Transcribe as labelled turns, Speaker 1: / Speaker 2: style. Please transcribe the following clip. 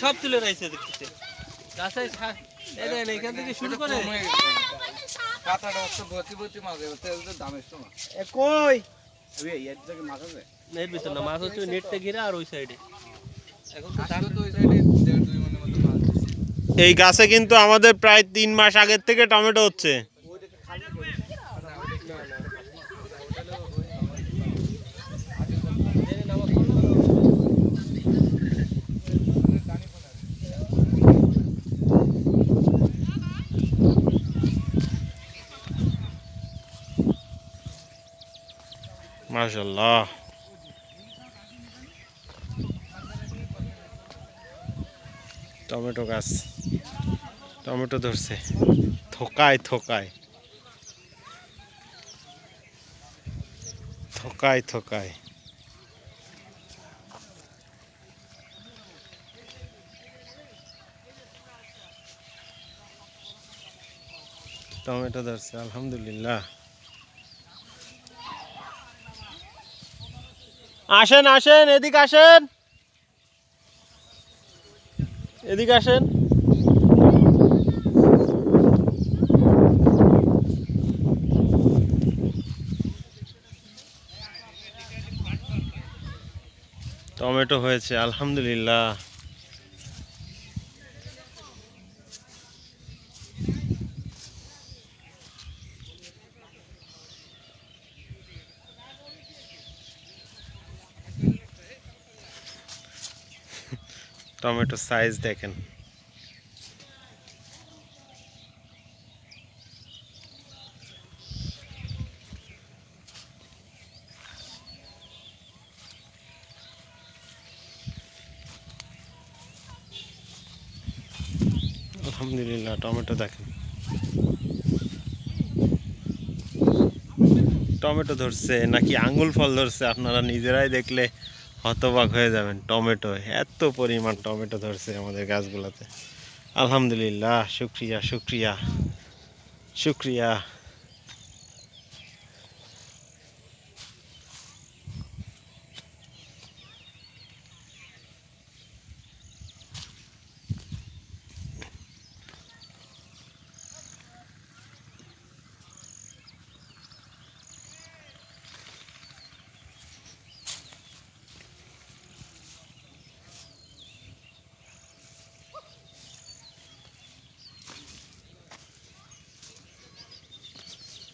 Speaker 1: সব তুলে রাখছে দেখতেছে গাছে এই দেখেন এখান থেকে শুরু করে
Speaker 2: পাতাটা হচ্ছে বতি মাছ এর দাম একটু না
Speaker 3: কই
Speaker 2: এর থেকে মাছ আছে
Speaker 1: এর ভিতর না মাছ হচ্ছে নেটটা ঘিরে আর ওই সাইডে এখন তো
Speaker 2: আসলে তো ওই সাইডে 1.5 মনের মতো মাছ
Speaker 4: এই গাছে কিন্তু আমাদের প্রায় 3 মাস আগের থেকে টমেটো হচ্ছে। মাশাআল্লাহ টমেটো গাছ টমেটো ধরছে থোকায় থোকায় থোকায় থোকায় টমেটো ধরছে আলহামদুলিল্লাহ। আসেন আসেন এদিকে আসেন এদিকে আসেন টমেটো হয়েছে আলহামদুলিল্লাহ। টমেটো সাইজ দেখেন আলহামদুলিল্লাহ টমেটো দেখেন টমেটো ধরছে নাকি আঙ্গুল ফল ধরছে আপনারা নিজেরাই দেখলে হতবাক হয়ে যাবেন। টমেটো এত পরিমাণ টমেটো ধরছে আমাদের গাছগুলোতে আলহামদুলিল্লাহ। শুক্রিয়া শুক্রিয়া শুক্রিয়া।